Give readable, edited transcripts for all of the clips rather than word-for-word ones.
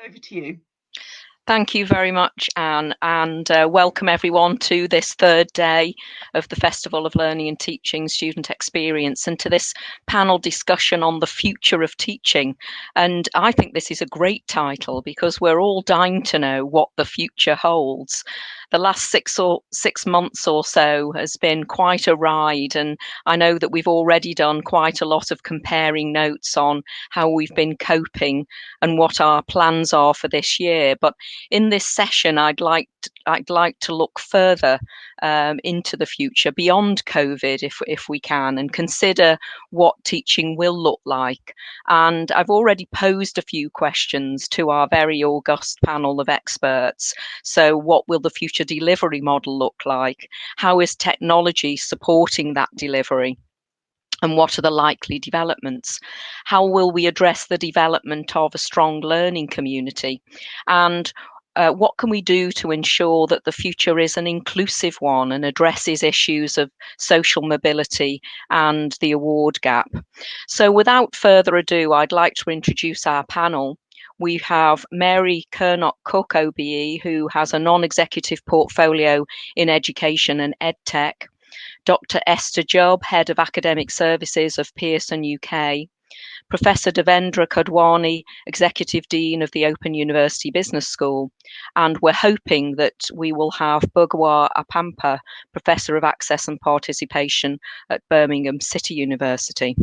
over to you. Thank you very much, Anne, and welcome everyone to this third day of the Festival of Learning and Teaching Student Experience and to this panel discussion on the future of teaching. And I think this is a great title because we're all dying to know what the future holds. The last 6 months or so has been quite a ride, and I know that we've already done quite a lot of comparing notes on how we've been coping and what our plans are for this year. But in this session, I'd like to look further into the future beyond COVID, if we can, and consider what teaching will look like. And I've already posed a few questions to our very august panel of experts. So, what will the future delivery model look like? How is technology supporting that delivery? And what are the likely developments? How will we address the development of a strong learning community? And what can we do to ensure that the future is an inclusive one and addresses issues of social mobility and the award gap? So without further ado, I'd like to introduce our panel. We have Mary Curnock Cook, OBE, who has a non-executive portfolio in education and Edtech. Dr. Esther Jubb, Head of Academic Services of Pearson UK. Professor Devendra Kodwani, Executive Dean of the Open University Business School. And we're hoping that we will have Bugewa Apampa, Professor of Access and Participation at Birmingham City University.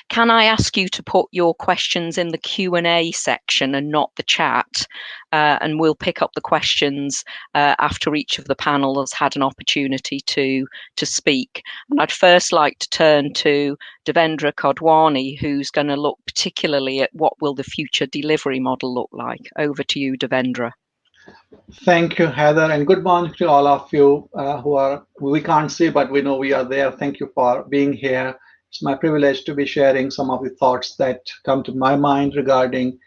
Can I ask you to put your questions in the Q&A section and not the chat? And we'll pick up the questions after each of the panel has had an opportunity to speak. And I'd first like to turn to Devendra Kodwani, who's going to look particularly at what will the future delivery model look like. Over to you, Devendra. Thank you, Heather, and good morning to all of you we can't see, but we know we are there. Thank you for being here. It's my privilege to be sharing some of the thoughts that come to my mind regarding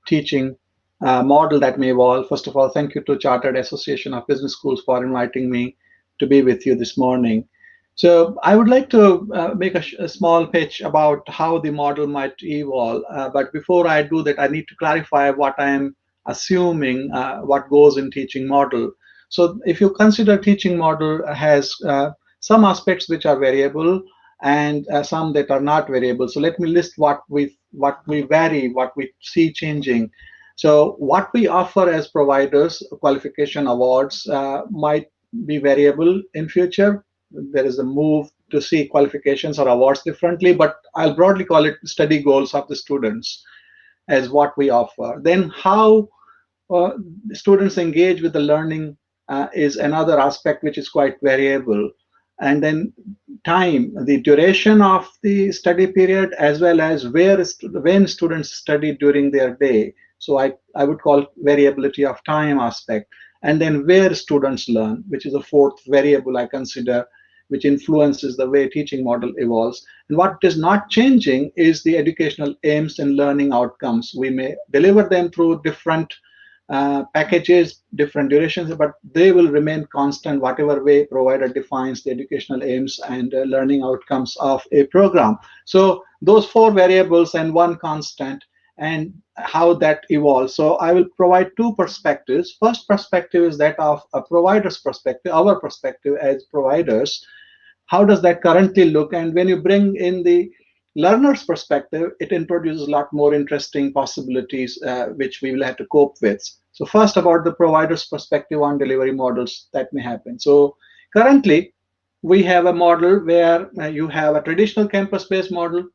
teaching model that may evolve. First of all, thank you to Chartered Association of Business Schools for inviting me to be with you this morning. So I would like to make a small pitch about how the model might evolve. But before I do that, I need to clarify what I am assuming what goes in teaching model. So if you consider teaching model has some aspects which are variable, and some that are not variable. So let me list what we vary, what we see changing. So what we offer as providers, qualification awards, might be variable in future. There is a move to see qualifications or awards differently, but I'll broadly call it study goals of the students as what we offer. Then how students engage with the learning is another aspect which is quite variable. And then time, the duration of the study period, as well as when students study during their day. So I would call variability of time aspect. And then where students learn, which is a fourth variable I consider, which influences the way teaching model evolves. And what is not changing is the educational aims and learning outcomes. We may deliver them through different packages, different durations, but they will remain constant whatever way provider defines the educational aims and learning outcomes of a program. So those four variables and one constant, and how that evolves. So I will provide two perspectives. First perspective is that of a provider's perspective, our perspective as providers. How does that currently look? And when you bring in the learner's perspective, it introduces a lot more interesting possibilities which we will have to cope with. So first, about the provider's perspective on delivery models that may happen. So currently, we have a model where you have a traditional campus-based model.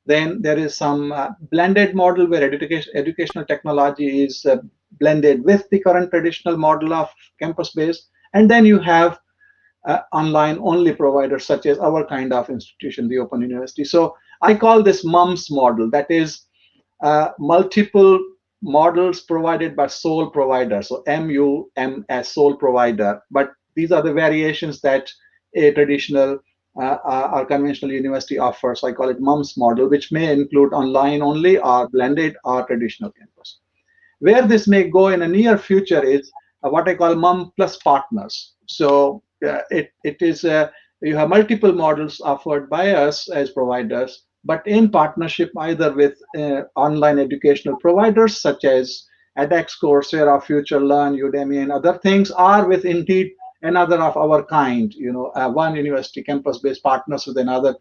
Then there is some blended model where educational technology is blended with the current traditional model of campus-based. And then you have online-only providers such as our kind of institution, the Open University. So I call this MUMS model, that is multiple models provided by sole provider. So MUMS, sole provider. But these are the variations that a traditional or conventional university offers. So I call it MUMS model, which may include online only or blended or traditional campus. Where this may go in a near future is what I call MUM plus partners. So it is you have multiple models offered by us as providers, but in partnership either with online educational providers such as edX, Coursera, Future Learn, Udemy, and other things, or with indeed another of our kind, one university campus-based partners with another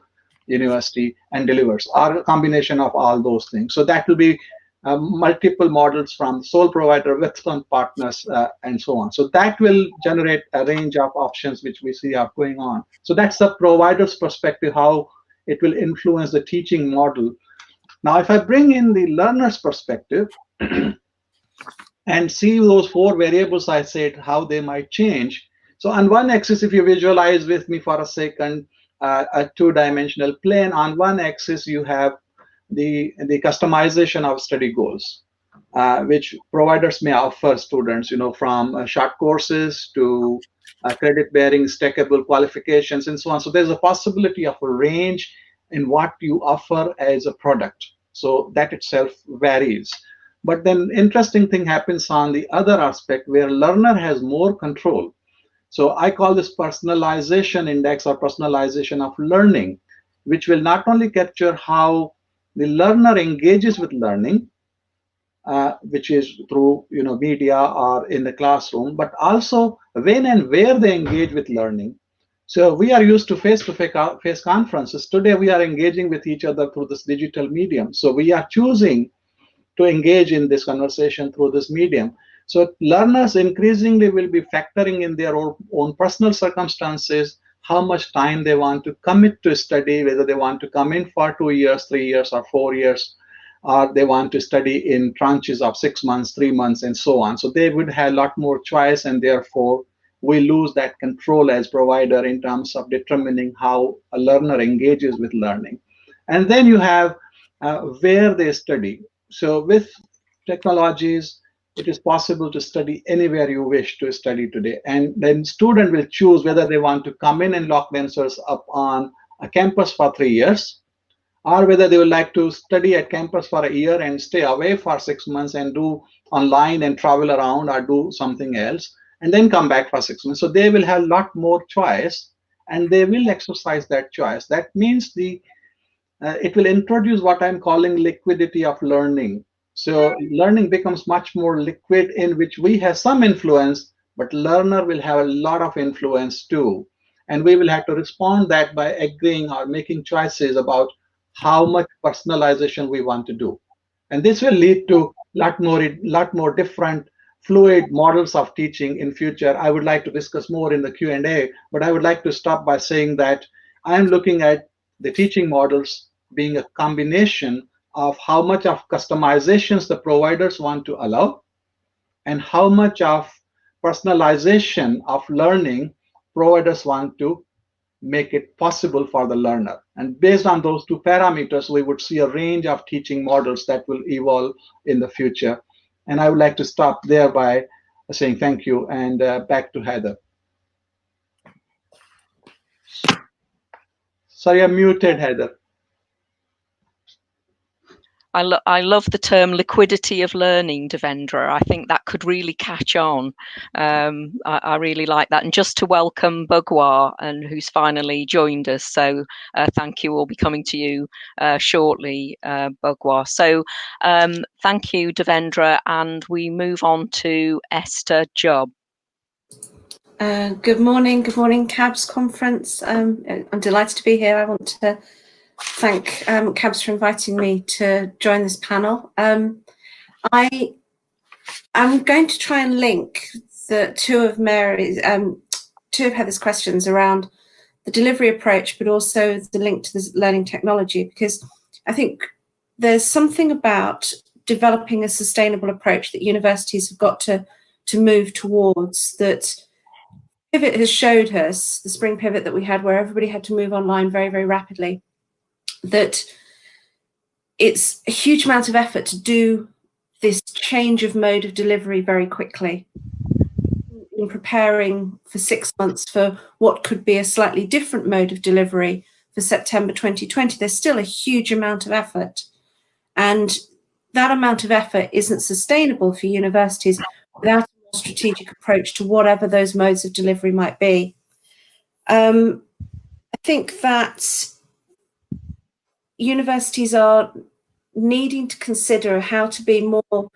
university and delivers, or a combination of all those things. So that will be multiple models from sole provider with some partners and so on. So that will generate a range of options which we see are going on. So that's the provider's perspective, how it will influence the teaching model. Now, if I bring in the learner's perspective and see those four variables I said, how they might change. So on one axis, if you visualize with me for a second, a two-dimensional plane, on one axis you have the customization of study goals, which providers may offer students, from short courses to credit-bearing stackable qualifications and so on. So there's a possibility of a range in what you offer as a product. So that itself varies. But then interesting thing happens on the other aspect where learner has more control. So I call this personalization index or personalization of learning, which will not only capture how the learner engages with learning, which is through media or in the classroom, but also when and where they engage with learning. So we are used to face-to-face conferences. Today we are engaging with each other through this digital medium. So we are choosing to engage in this conversation through this medium. So learners increasingly will be factoring in their own personal circumstances, how much time they want to commit to study, whether they want to come in for 2 years, 3 years, or 4 years, or they want to study in tranches of 6 months, 3 months, and so on. So they would have a lot more choice, and therefore we lose that control as provider in terms of determining how a learner engages with learning. And then you have where they study. So with technologies, it is possible to study anywhere you wish to study today. And then student will choose whether they want to come in and lock themselves up on a campus for 3 years, or whether they would like to study at campus for a year and stay away for 6 months and do online and travel around or do something else, and then come back for 6 months. So they will have a lot more choice, and they will exercise that choice. That means it will introduce what I'm calling liquidity of learning. So learning becomes much more liquid, in which we have some influence, but learner will have a lot of influence too. And we will have to respond that by agreeing or making choices about how much personalization we want to do. And this will lead to lot more different fluid models of teaching in future. I would like to discuss more in the Q&A, but I would like to stop by saying that I'm looking at the teaching models being a combination of how much of customizations the providers want to allow and how much of personalization of learning providers want to make it possible for the learner. And based on those two parameters, we would see a range of teaching models that will evolve in the future. And I would like to stop there by saying thank you, and back to Heather. Sorry, I'm muted, Heather. I love the term liquidity of learning, Devendra. I think that could really catch on. I really like that. And just to welcome Bugewa, and who's finally joined us. So thank you. We'll be coming to you shortly, Bugewa. So thank you, Devendra. And we move on to Esther Jubb. Good morning, CABS conference. I'm delighted to be here. I want to thank CABS for inviting me to join this panel. I'm going to try and link the two of Heather's questions around the delivery approach, but also the link to the learning technology, because I think there's something about developing a sustainable approach that universities have got to move towards. That pivot has showed us, the spring pivot that we had, where everybody had to move online very, very rapidly, that it's a huge amount of effort to do this change of mode of delivery very quickly. In preparing for 6 months for what could be a slightly different mode of delivery for September 2020, there's still a huge amount of effort. And that amount of effort isn't sustainable for universities without a more strategic approach to whatever those modes of delivery might be. I think that universities are needing to consider how to be more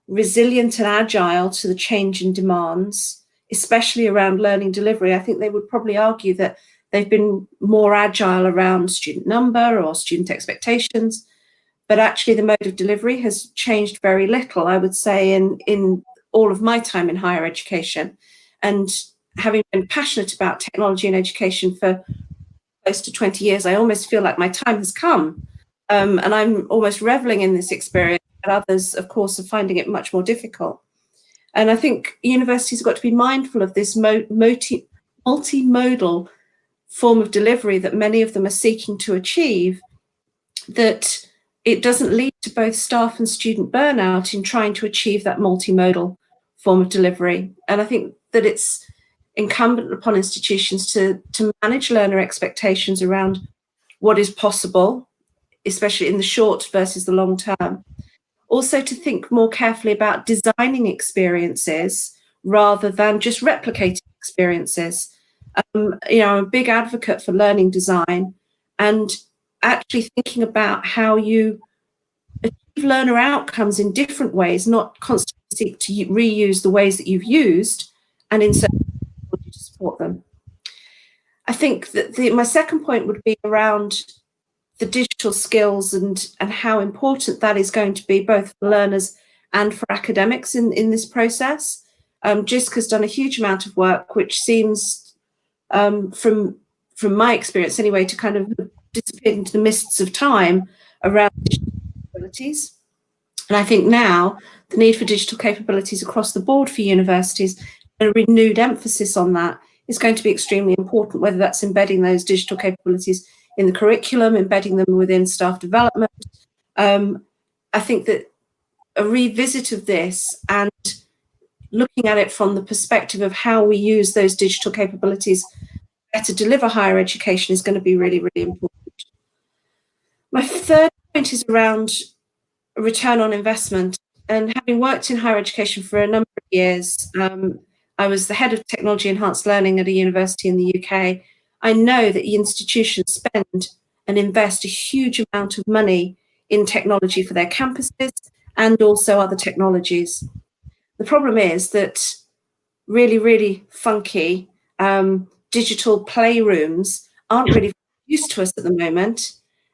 resilient and agile to the change in demands, especially around learning delivery. I think they would probably argue that they've been more agile around student number or student expectations, but actually the mode of delivery has changed very little, I would say, in all of my time in higher education. And having been passionate about technology and education for close to 20 years, I almost feel like my time has come. And I'm almost reveling in this experience, but others, of course, are finding it much more difficult. And I think universities have got to be mindful of this multimodal form of delivery that many of them are seeking to achieve, that it doesn't lead to both staff and student burnout in trying to achieve that multimodal form of delivery. And I think that it's incumbent upon institutions to manage learner expectations around what is possible, especially in the short versus the long term. Also to think more carefully about designing experiences rather than just replicating experiences. I'm a big advocate for learning design and actually thinking about how you achieve learner outcomes in different ways, not constantly seek to reuse the ways that you've used and insert technology to support them. I think that my second point would be around the digital skills and how important that is going to be both for learners and for academics in this process. JISC has done a huge amount of work, which seems, from my experience anyway, to kind of disappear into the mists of time around digital capabilities. And I think now the need for digital capabilities across the board for universities, a renewed emphasis on that is going to be extremely important, whether that's embedding those digital capabilities in the curriculum, embedding them within staff development. I think that a revisit of this and looking at it from the perspective of how we use those digital capabilities to deliver higher education is going to be really, really important. My third point is around return on investment. And having worked in higher education for a number of years, I was the head of technology enhanced learning at a university in the UK. I know that institutions spend and invest a huge amount of money in technology for their campuses and also other technologies. The problem is that really, really funky digital playrooms aren't really used to us at the moment.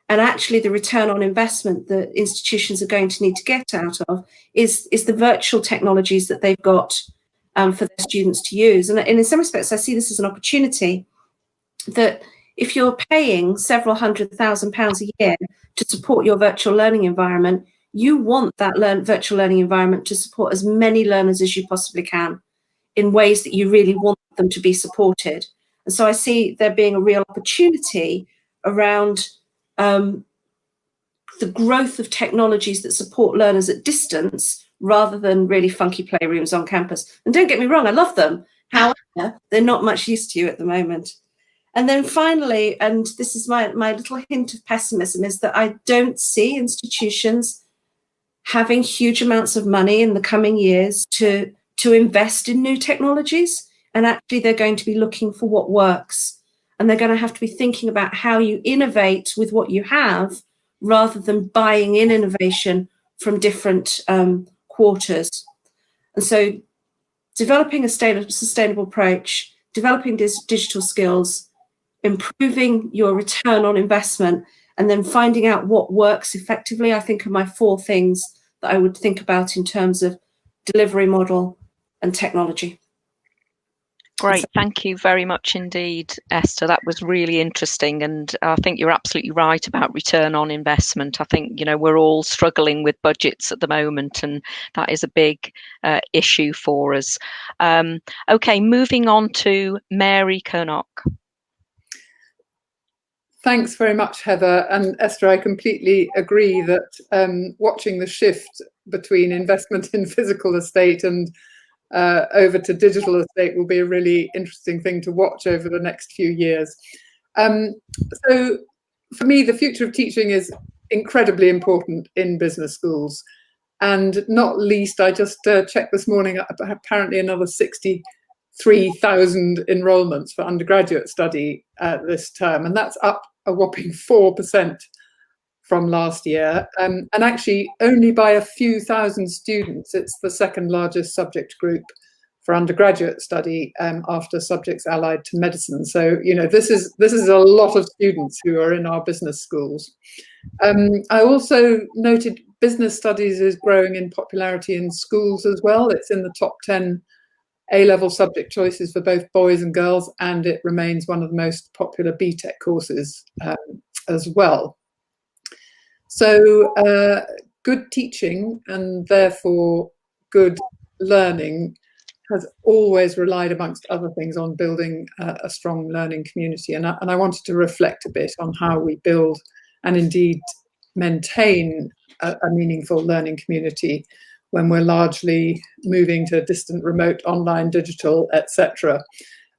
And actually the return on investment that institutions are going to need to get out of is the virtual technologies that they've got for their students to use. And in some respects, I see this as an opportunity that if you're paying several £100,000 a year to support your virtual learning environment, you want that virtual learning environment to support as many learners as you possibly can in ways that you really want them to be supported. And so I see there being a real opportunity around the growth of technologies that support learners at distance rather than really funky playrooms on campus. And don't get me wrong, I love them. However, they're not much use to you at the moment. And then finally, and this is my little hint of pessimism, is that I don't see institutions having huge amounts of money in the coming years to invest in new technologies. And actually, they're going to be looking for what works. And they're going to have to be thinking about how you innovate with what you have rather than buying in innovation from different quarters. And so developing a sustainable approach, developing digital skills, improving your return on investment, and then finding out what works effectively, I think are my four things that I would think about in terms of delivery model and technology. Great, thank you very much indeed, Esther. That was really interesting, and I think you're absolutely right about return on investment. I think, you know, we're all struggling with budgets at the moment, and that is a big issue for us. Okay, moving on to Mary Curnock. Thanks very much, Heather. And Esther, I completely agree that watching the shift between investment in physical estate and over to digital estate will be a really interesting thing to watch over the next few years. So for me, the future of teaching is incredibly important in business schools. And not least, I just checked this morning, apparently another 63,000 enrolments for undergraduate study this term. And that's up a whopping 4% from last year, and actually only by a few thousand students. It's the second largest subject group for undergraduate study after subjects allied to medicine. So, you know, this is a lot of students who are in our business schools. I also noted business studies is growing in popularity in schools as well. It's in the top 10 A-level subject choices for both boys and girls, and it remains one of the most popular BTEC courses as well. So good teaching and therefore good learning has always relied, amongst other things, on building a strong learning community. And I wanted to reflect a bit on how we build and indeed maintain a meaningful learning community when we're largely moving to distant, remote, online, digital, etc.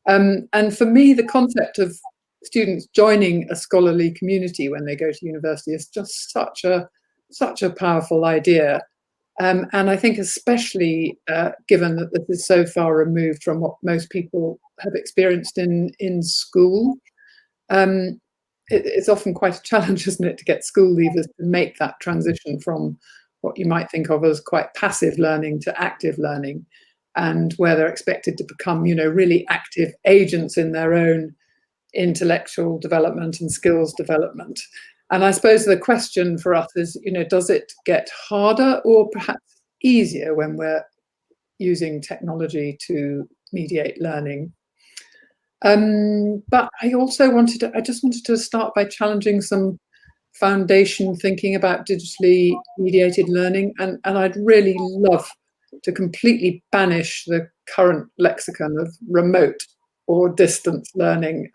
And for me, the concept of students joining a scholarly community when they go to university is just such a powerful idea. And I think especially given that this is so far removed from what most people have experienced in school, it's often quite a challenge, isn't it, to get school leavers to make that transition from what you might think of as quite passive learning to active learning, and where they're expected to become, you know, really active agents in their own intellectual development and skills development. And I suppose the question for us is, you know, does it get harder or perhaps easier when we're using technology to mediate learning? But I just wanted to start by challenging some foundation thinking about digitally mediated learning. And I'd really love to completely banish the current lexicon of remote or distance learning.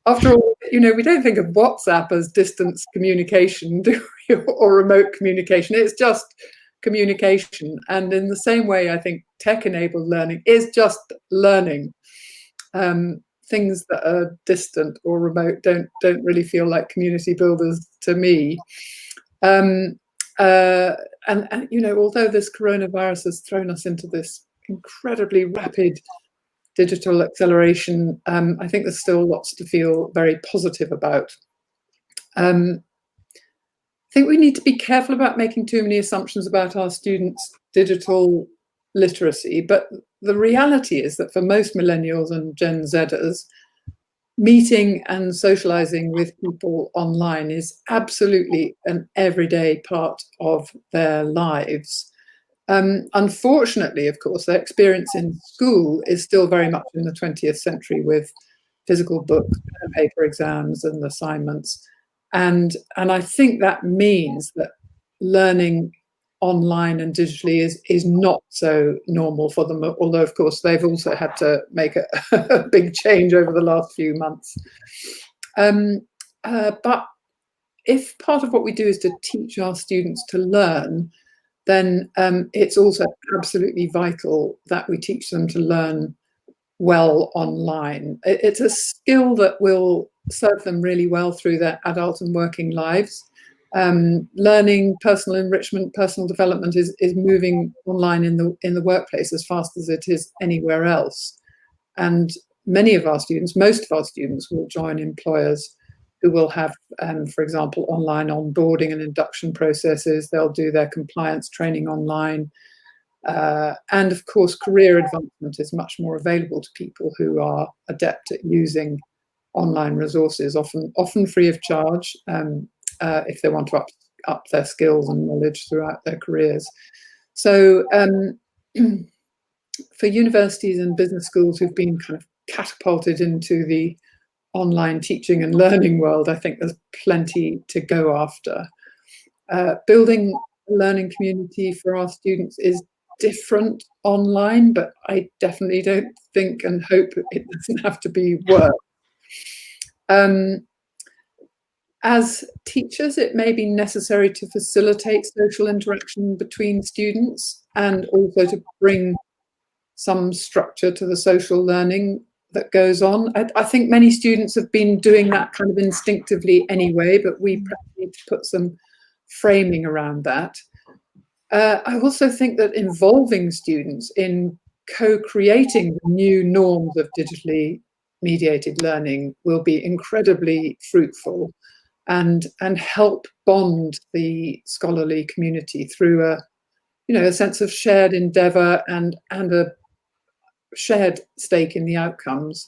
After all, you know, we don't think of WhatsApp as distance communication, do we? Or remote communication. It's just communication. And in the same way, I think tech-enabled learning is just learning. Things that are distant or remote don't really feel like community builders to me. And you know, although this coronavirus has thrown us into this incredibly rapid digital acceleration, I think there's still lots to feel very positive about. I think we need to be careful about making too many assumptions about our students' digital literacy, but the reality is that for most millennials and Gen Zers, meeting and socializing with people online is absolutely an everyday part of their lives. Unfortunately, of course, their experience in school is still very much in the 20th century with physical books and paper exams and assignments. And I think that means that learning online and digitally is not so normal for them, although of course they've also had to make a big change over the last few months. But if part of what we do is to teach our students to learn, then it's also absolutely vital that we teach them to learn well online. It's a skill that will serve them really well through their adult and working lives. Learning, personal enrichment, personal development is moving online in the workplace as fast as it is anywhere else. And many of our students, most of our students, will join employers who will have, for example, online onboarding and induction processes. They'll do their compliance training online. And of course, career advancement is much more available to people who are adept at using online resources, often free of charge, if they want to up their skills and knowledge throughout their careers. So for universities and business schools who've been kind of catapulted into the online teaching and learning world, I think there's plenty to go after. Building a learning community for our students is different online, but I definitely don't think and hope it doesn't have to be worse. As teachers, it may be necessary to facilitate social interaction between students and also to bring some structure to the social learning that goes on. I think many students have been doing that kind of instinctively anyway, but we perhaps need to put some framing around that. I also think that involving students in co-creating the new norms of digitally mediated learning will be incredibly fruitful. and help bond the scholarly community through a sense of shared endeavour and a shared stake in the outcomes.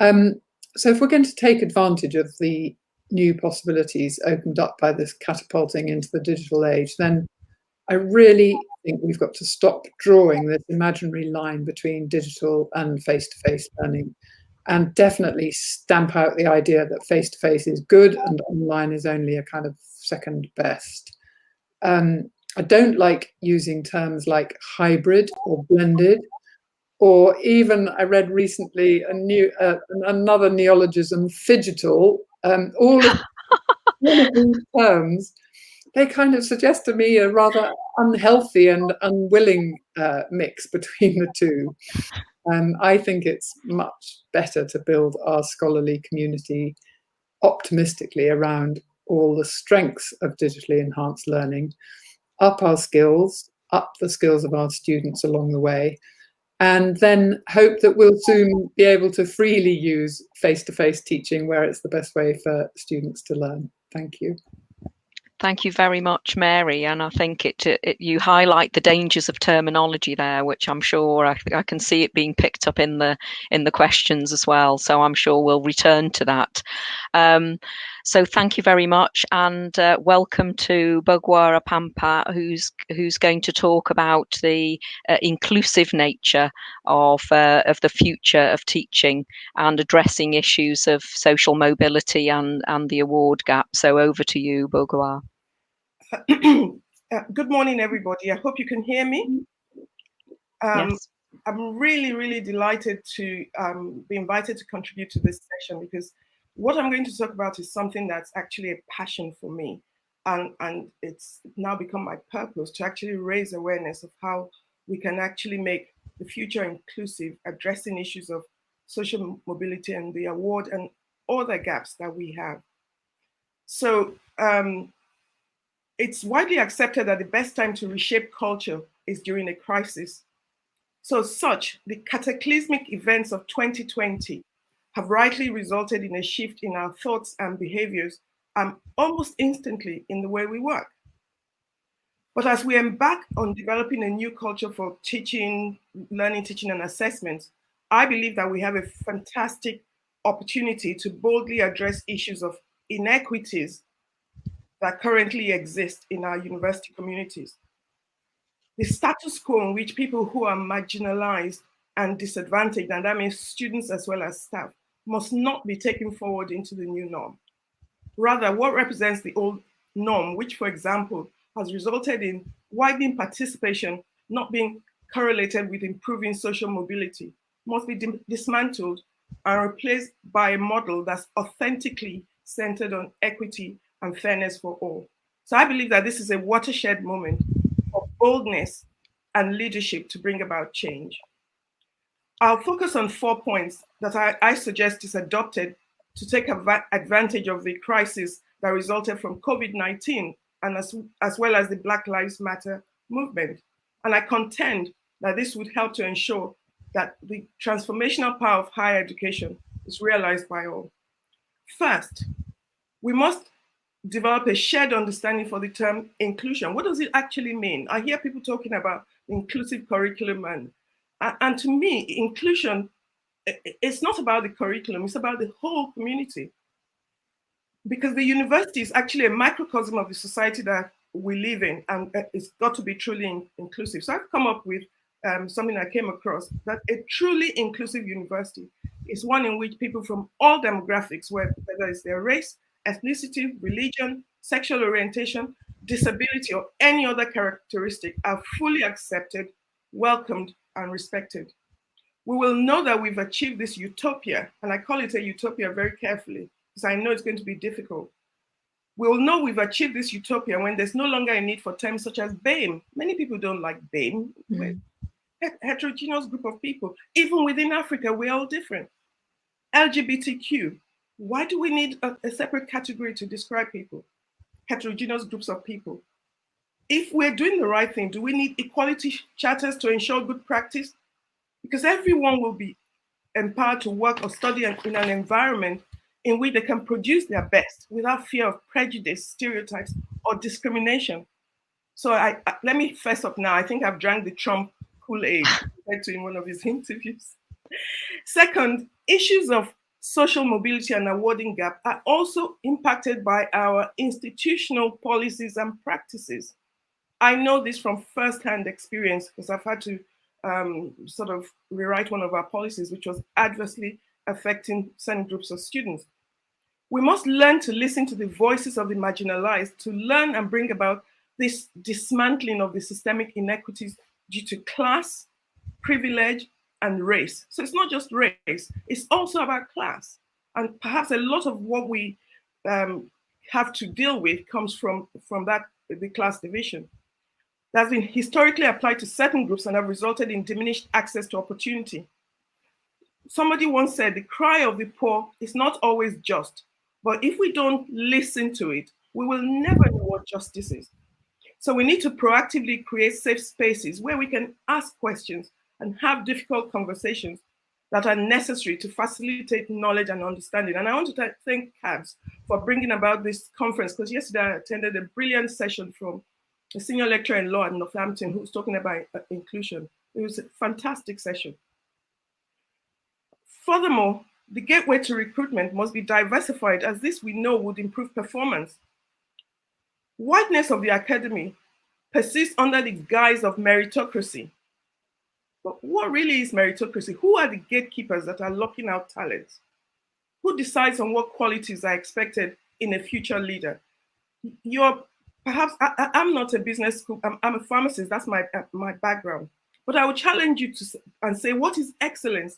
So if we're going to take advantage of the new possibilities opened up by this catapulting into the digital age, then I really think we've got to stop drawing this imaginary line between digital and face-to-face learning, and definitely stamp out the idea that face-to-face is good and online is only a kind of second best. I don't like using terms like hybrid or blended, or even I read recently another neologism, phygital. All of these terms, they kind of suggest to me a rather unhealthy and unwilling mix between the two. I think it's much better to build our scholarly community optimistically around all the strengths of digitally enhanced learning, up our skills, up the skills of our students along the way, and then hope that we'll soon be able to freely use face-to-face teaching where it's the best way for students to learn. Thank you. Thank you very much, Mary. And I think you highlight the dangers of terminology there, which I'm sure I can see it being picked up in the questions as well. So I'm sure we'll return to that. So thank you very much, and welcome to Bugewa Apampa, who's going to talk about the inclusive nature of the future of teaching and addressing issues of social mobility and the award gap. So over to you, Bugewa. Good morning, everybody. I hope you can hear me. Yes. I'm really, really delighted to be invited to contribute to this session, because what I'm going to talk about is something that's actually a passion for me. And it's now become my purpose to actually raise awareness of how we can actually make the future inclusive, addressing issues of social mobility and the award and all the gaps that we have. So it's widely accepted that the best time to reshape culture is during a crisis. So the cataclysmic events of 2020 have rightly resulted in a shift in our thoughts and behaviors, almost instantly in the way we work. But as we embark on developing a new culture for teaching, learning, teaching, and assessment, I believe that we have a fantastic opportunity to boldly address issues of inequities that currently exist in our university communities. The status quo in which people who are marginalized and disadvantaged, and that means students as well as staff, must not be taken forward into the new norm. Rather, what represents the old norm, which, for example, has resulted in widening participation not being correlated with improving social mobility, must be dismantled and replaced by a model that's authentically centered on equity and fairness for all. So I believe that this is a watershed moment of boldness and leadership to bring about change. I'll focus on 4 points that I suggest is adopted to take advantage of the crisis that resulted from COVID-19 and as well as the Black Lives Matter movement. And I contend that this would help to ensure that the transformational power of higher education is realized by all. First, we must develop a shared understanding for the term inclusion. What does it actually mean? I hear people talking about inclusive curriculum, and to me, inclusion, it's not about the curriculum, it's about the whole community. Because the university is actually a microcosm of the society that we live in, and it's got to be truly inclusive. So I've come up with something I came across, that a truly inclusive university is one in which people from all demographics, whether it's their race, ethnicity, religion, sexual orientation, disability, or any other characteristic, are fully accepted, welcomed, and respected. We will know that we've achieved this utopia, and I call it a utopia very carefully, because I know it's going to be difficult. We will know we've achieved this utopia when there's no longer a need for terms such as BAME. Many people don't like BAME. Heterogeneous group of people. Even within Africa, we're all different. LGBTQ. Why do we need a separate category to describe people? Heterogeneous groups of people. If we're doing the right thing, do we need equality charters to ensure good practice? Because everyone will be empowered to work or study in an environment in which they can produce their best without fear of prejudice, stereotypes, or discrimination. So let me fess up now. I think I've drank the Trump Kool-Aid, said to in one of his interviews. Second, issues of social mobility and awarding gap are also impacted by our institutional policies and practices. I know this from firsthand experience because I've had to sort of rewrite one of our policies, which was adversely affecting certain groups of students. We must learn to listen to the voices of the marginalized, to learn and bring about this dismantling of the systemic inequities due to class, privilege, and race. So it's not just race, it's also about class. And perhaps a lot of what we have to deal with comes from the class division. That's been historically applied to certain groups and have resulted in diminished access to opportunity. Somebody once said, the cry of the poor is not always just, but if we don't listen to it, we will never know what justice is. So we need to proactively create safe spaces where we can ask questions and have difficult conversations that are necessary to facilitate knowledge and understanding. And I want to thank CABS for bringing about this conference, because yesterday I attended a brilliant session from a senior lecturer in law at Northampton who was talking about inclusion. It was a fantastic session. Furthermore, the gateway to recruitment must be diversified, as this we know would improve performance. Whiteness of the academy persists under the guise of meritocracy. But what really is meritocracy? Who are the gatekeepers that are locking out talents? Who decides on what qualities are expected in a future leader? I'm not a business school, I'm a pharmacist, that's my background. But I would challenge you and say, what is excellence?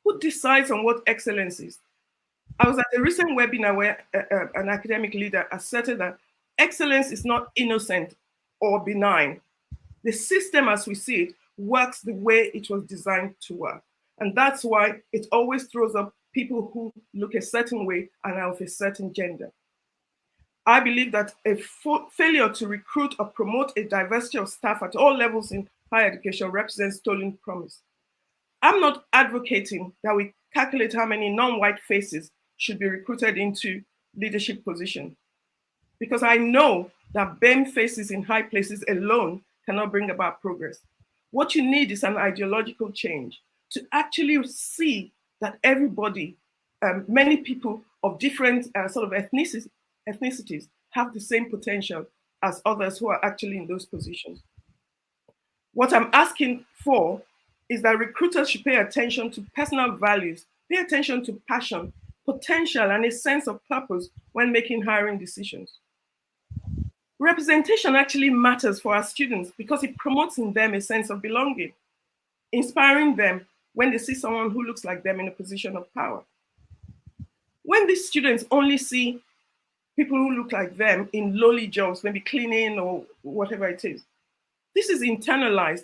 Who decides on what excellence is? I was at a recent webinar where an academic leader asserted that excellence is not innocent or benign. The system as we see it works the way it was designed to work. And that's why it always throws up people who look a certain way and are of a certain gender. I believe that a failure to recruit or promote a diversity of staff at all levels in higher education represents stolen promise. I'm not advocating that we calculate how many non-white faces should be recruited into leadership positions, because I know that BAME faces in high places alone cannot bring about progress. What you need is an ideological change to actually see that everybody, many people of different sort of ethnicities have the same potential as others who are actually in those positions. What I'm asking for is that recruiters should pay attention to personal values, pay attention to passion, potential, and a sense of purpose when making hiring decisions. Representation actually matters for our students because it promotes in them a sense of belonging, inspiring them when they see someone who looks like them in a position of power. When these students only see people who look like them in lowly jobs, maybe cleaning or whatever it is, this is internalized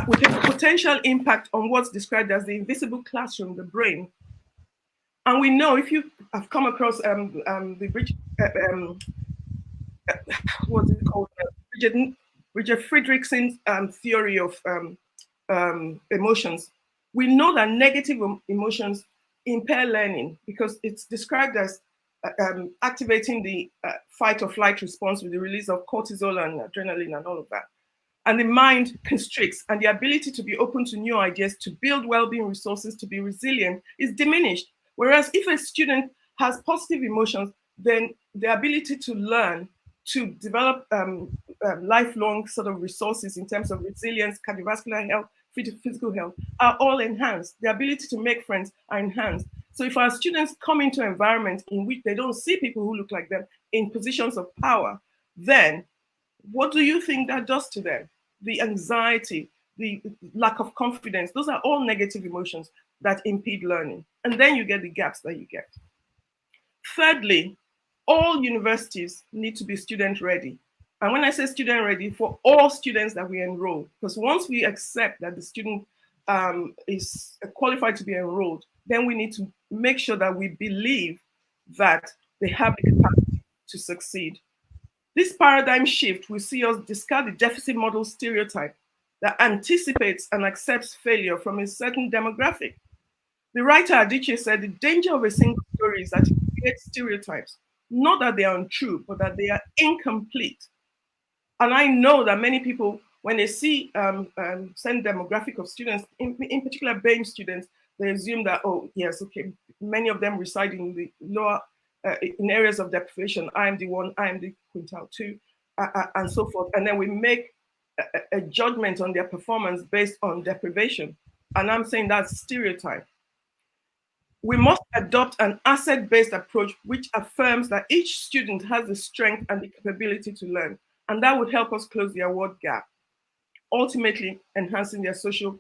with a potential impact on what's described as the invisible classroom, the brain. And we know, if you have come across what's it called? Richard Friedrichsen's theory of emotions, we know that negative emotions impair learning because it's described as activating the fight or flight response with the release of cortisol and adrenaline and all of that. And the mind constricts, and the ability to be open to new ideas, to build well-being resources, to be resilient is diminished. Whereas if a student has positive emotions, then the ability to learn, to develop lifelong sort of resources in terms of resilience, cardiovascular health, physical health are all enhanced. The ability to make friends are enhanced. So if our students come into an environment in which they don't see people who look like them in positions of power, then what do you think that does to them? The anxiety, the lack of confidence, those are all negative emotions that impede learning. And then you get the gaps that you get. Thirdly, all universities need to be student ready. And when I say student ready, for all students that we enroll, because once we accept that the student is qualified to be enrolled, then we need to make sure that we believe that they have the capacity to succeed. This paradigm shift will see us discard the deficit model stereotype that anticipates and accepts failure from a certain demographic. The writer Adichie said, the danger of a single story is that it create stereotypes. Not that they are untrue, but that they are incomplete. And I know that many people, when they see certain demographic of students, in particular BAME students, they assume that, oh, yes, okay, many of them reside in the lower, in areas of deprivation, IMD 1, IMD quintile 2, and so forth. And then we make a judgment on their performance based on deprivation. And I'm saying that's stereotype. We must adopt an asset-based approach which affirms that each student has the strength and the capability to learn. And that would help us close the award gap, ultimately enhancing their social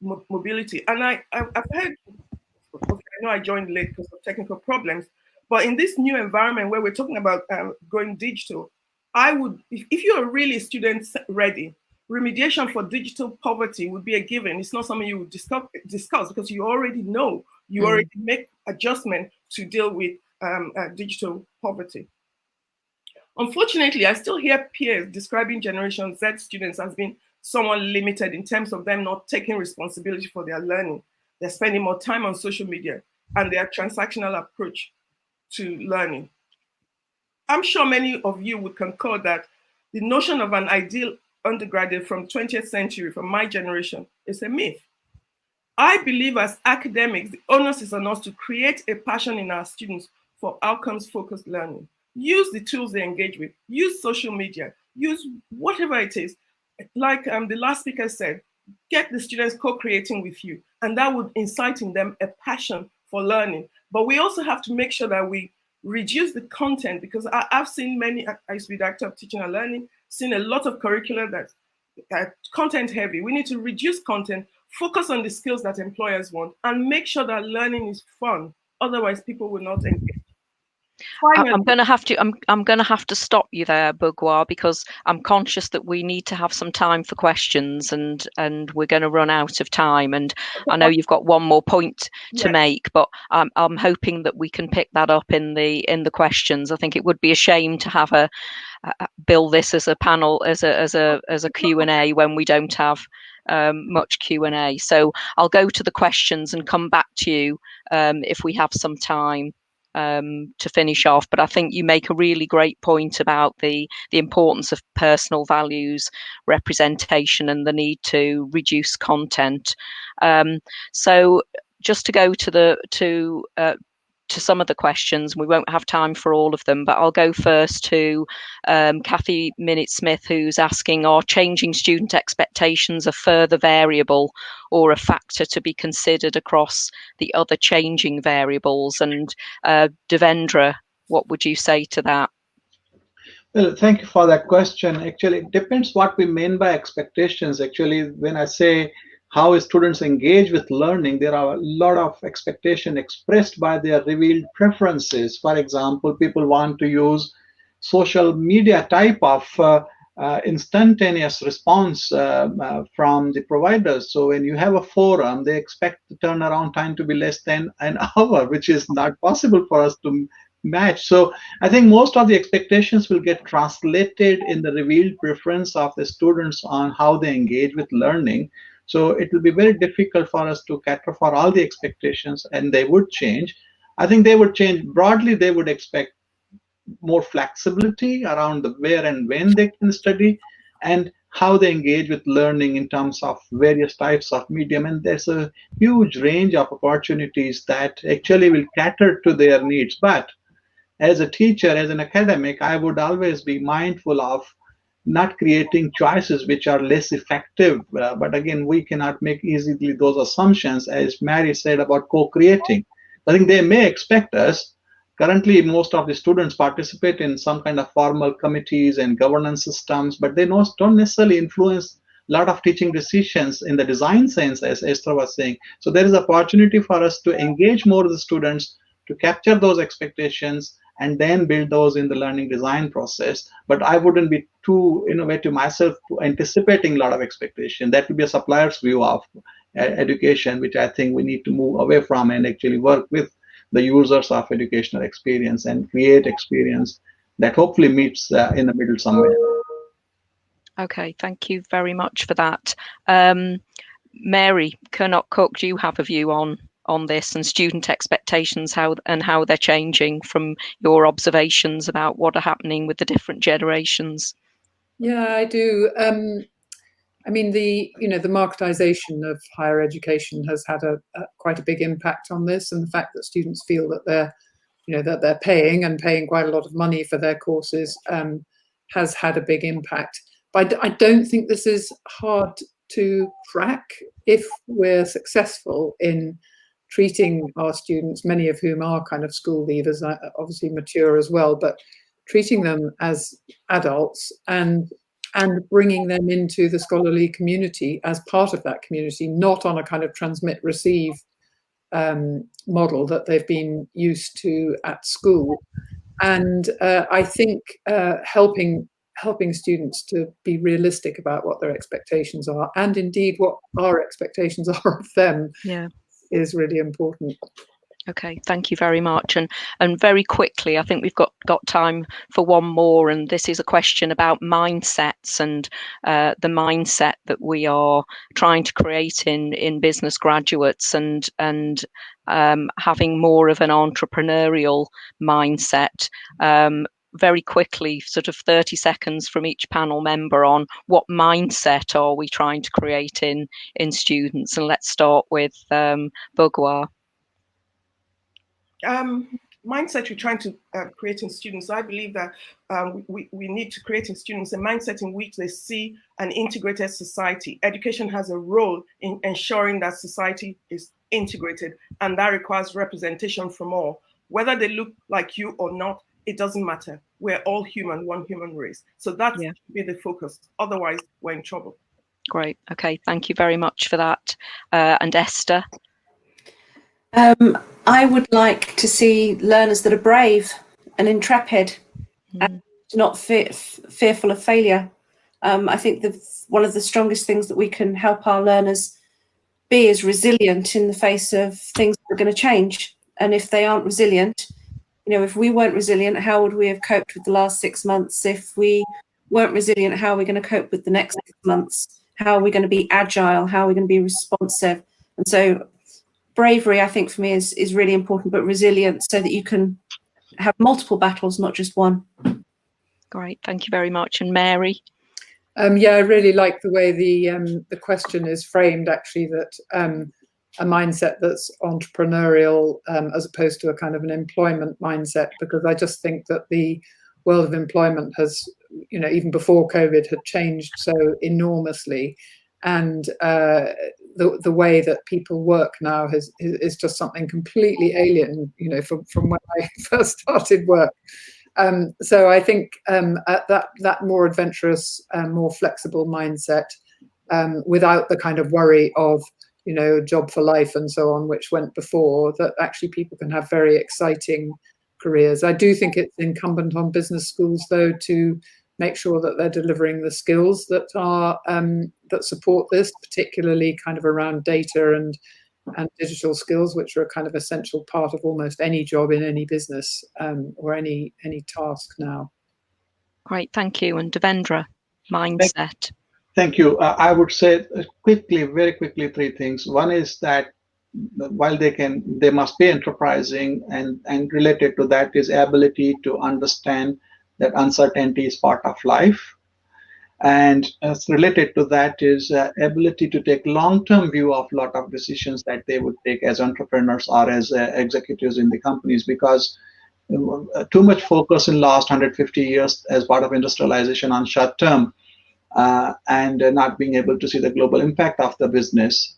mobility. And I've heard, okay, I know I joined late because of technical problems, but in this new environment where we're talking about going digital, I would, if you're really student ready, remediation for digital poverty would be a given. It's not something you would discuss because you already know, you already make adjustment to deal with digital poverty. Unfortunately, I still hear peers describing Generation Z students as being somewhat limited in terms of them not taking responsibility for their learning. They're spending more time on social media and their transactional approach to learning. I'm sure many of you would concur that the notion of an ideal undergraduate from 20th century, from my generation, is a myth. I believe as academics, the onus is on us to create a passion in our students for outcomes-focused learning. Use the tools they engage with, use social media, use whatever it is. Like the last speaker said, get the students co-creating with you, and that would incite in them a passion for learning. But we also have to make sure that we reduce the content, because I've seen many, I used to be director of teaching and learning, seen a lot of curricula that's content heavy. We need to reduce content, focus on the skills that employers want, and make sure that learning is fun. Otherwise, people will not engage. Finally, I'm going to have to stop you there, Bugewa, because I'm conscious that we need to have some time for questions, and we're going to run out of time. And I know you've got one more point to make, but I'm hoping that we can pick that up in the questions. I think it would be a shame to have bill this as a panel, as a Q&A when we don't have much Q&A. So I'll go to the questions and come back to you if we have some time to finish off. But I think you make a really great point about the importance of personal values representation and the need to reduce content. So just to go to some of the questions, we won't have time for all of them, but I'll go first to Kathy Minute-Smith, who's asking, are changing student expectations a further variable or a factor to be considered across the other changing variables? And Devendra, what would you say to that? Well, thank you for that question. Actually, it depends what we mean by expectations. Actually, when I say how students engage with learning, there are a lot of expectation expressed by their revealed preferences. For example, people want to use social media type of instantaneous response from the providers. So when you have a forum, they expect the turnaround time to be less than an hour, which is not possible for us to match. So I think most of the expectations will get translated in the revealed preference of the students on how they engage with learning. So it will be very difficult for us to cater for all the expectations, and they would change. I think they would change broadly. They would expect more flexibility around the where and when they can study and how they engage with learning in terms of various types of medium. And there's a huge range of opportunities that actually will cater to their needs. But as a teacher, as an academic, I would always be mindful of not creating choices which are less effective. But again, we cannot make easily those assumptions, as Mary said about co-creating. I think they may expect us. Currently, most of the students participate in some kind of formal committees and governance systems, but they don't necessarily influence a lot of teaching decisions in the design sense, as Esther was saying. So there is an opportunity for us to engage more with the students, to capture those expectations, and then build those in the learning design process. But I wouldn't be too innovative myself to anticipating a lot of expectation. That would be a supplier's view of education, which I think we need to move away from and actually work with the users of educational experience and create experience that hopefully meets in the middle somewhere. Okay, thank you very much for that. Mary Curnock-Cook, do you have a view on on this and student expectations, how they're changing from your observations about what are happening with the different generations? Yeah, I do. I mean, the marketisation of higher education has had quite a big impact on this, and the fact that students feel that they're paying quite a lot of money for their courses has had a big impact. But I don't think this is hard to track if we're successful in treating our students, many of whom are kind of school leavers, obviously mature as well, but treating them as adults and bringing them into the scholarly community as part of that community, not on a kind of transmit-receive model that they've been used to at school. And I think helping students to be realistic about what their expectations are, and indeed what our expectations are of them, is really important. Okay, thank you very much. And very quickly, I think we've got time for one more, and this is a question about mindsets and the mindset that we are trying to create in business graduates, and having more of an entrepreneurial mindset. Very quickly, sort of 30 seconds from each panel member on what mindset are we trying to create in students, and let's start with Bugewa. Mindset we're trying to create in students. I believe that we need to create in students a mindset in which they see an integrated society. Education has a role in ensuring that society is integrated, and that requires representation from all. Whether they look like you or not, it doesn't matter. We're all human, one human race. So that should be the focus. Otherwise, we're in trouble. Great. Okay. Thank you very much for that. And Esther? I would like to see learners that are brave and intrepid and not fearful of failure. I think one of the strongest things that we can help our learners be is resilient in the face of things that are going to change. And if they aren't resilient, if we weren't resilient, how would we have coped with the last 6 months? If we weren't resilient, how are we going to cope with the next 6 months? How are we going to be agile? How are we going to be responsive? And so bravery, I think, for me is really important, but resilience so that you can have multiple battles, not just one. Great, thank you very much. And Mary? I really like the way the question is framed, actually, that a mindset that's entrepreneurial as opposed to a kind of an employment mindset, because I just think that the world of employment has, even before COVID, had changed so enormously. And the way that people work now is just something completely alien, from when I first started work. So I think that more adventurous, more flexible mindset, without the kind of worry of, job for life and so on, which went before, that actually people can have very exciting careers. I do think it's incumbent on business schools, though, to make sure that they're delivering the skills that are that support this, particularly kind of around data and digital skills, which are a kind of essential part of almost any job in any business or any task now. Great, thank you. And Devendra, mindset. Thank you. I would say very quickly, 3 things. One is that while they must be enterprising, and related to that is ability to understand that uncertainty is part of life. And as related to that is ability to take long-term view of a lot of decisions that they would take as entrepreneurs or as executives in the companies, because too much focus in last 150 years as part of industrialization on short-term and not being able to see the global impact of the business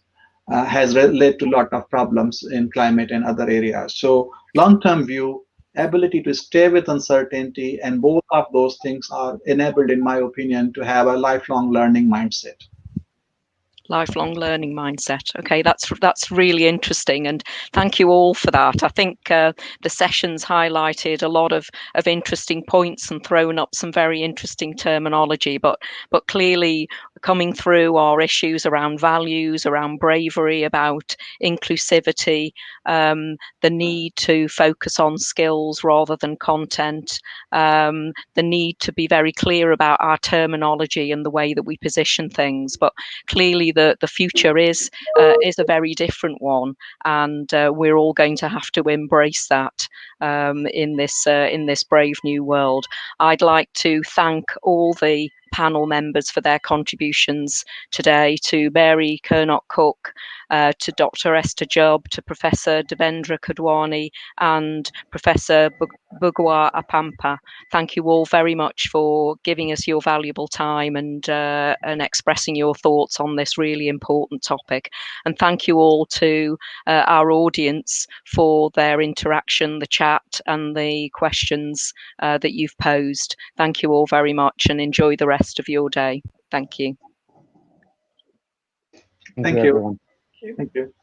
has led to a lot of problems in climate and other areas. So long-term view, ability to stay with uncertainty, and both of those things are enabled, in my opinion, to have a lifelong learning mindset. Lifelong learning mindset. Okay, that's really interesting, and thank you all for that. I think the sessions highlighted a lot of interesting points and thrown up some very interesting terminology, but clearly coming through are issues around values, around bravery, about inclusivity, the need to focus on skills rather than content, the need to be very clear about our terminology and the way that we position things, but clearly the future is a very different one, and we're all going to have to embrace that in this brave new world. I'd like to thank all the panel members for their contributions today, to Mary Curnock-Cook, to Dr. Esther Jubb, to Professor Devendra Kodwani, and Professor Bugewa Apampa. Thank you all very much for giving us your valuable time and expressing your thoughts on this really important topic. And thank you all to our audience for their interaction, the chat and the questions that you've posed. Thank you all very much, and enjoy the rest of your day. Thank you. Thank you. Thank you.